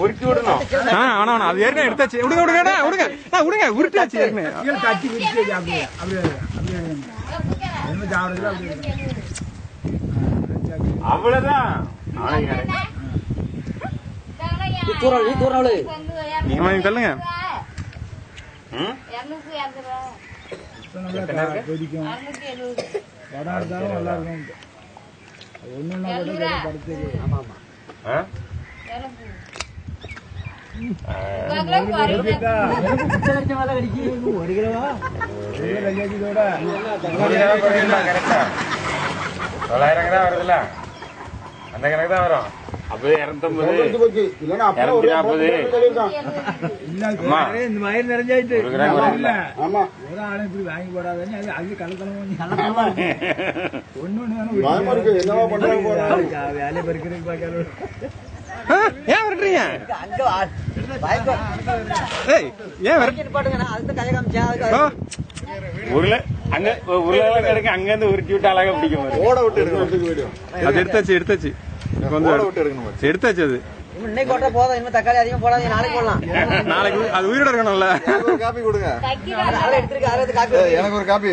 உருட்டி விடணும். ஆனா அது ஏற்கனவே எடுத்தாச்சு. விடுங்க விடுங்க விடுங்க விடுங்க உருட்டாச்சு ஏற்கனவே. தட்டி விரிச்சு அப்படியே அப்படியே அப்படியே என்ன சாப்பிடுறது அப்படியே அவ்வளவுதான். நீங்க சொல்லுங்க. கொதிக்கும் படம் இருந்தாலும் நல்லா இருக்கும். ஒண்ணுன்னா கூட படுத்து ஒரு கிலோவா 900 தான் வருதுல்ல, அந்த கணக்கு தான் வரும். அப்போ 250 இந்த மயிர் நிறைஞ்சாயிட்டு ஒரு ஆளை இப்படி வாங்கி போடாதன்னு அது கலக்கணும் ஒண்ணு வேலையை பறிக்கிறதுக்கு பார்க்கறது. ஏன் விரட்டுறீங்க? ஏன் உருளை கிடைக்கும். அங்க இருந்து உருட்டி விட்டு அழகா பிடிக்கும். ஓட விட்டு எடுக்கணும். அது எடுத்தாச்சு இப்ப வந்து எடுத்தாச்சு. அது இன்னைக்கு கொட்ட போதும். இன்னும் தக்காளி அதிகம் போடாதீங்க, நாளைக்கு போடலாம். நாளைக்கு அது உயிரோட இருக்கணும்ல. காப்பி கொடுங்க. எடுத்துருக்கு. எனக்கு ஒரு காப்பி.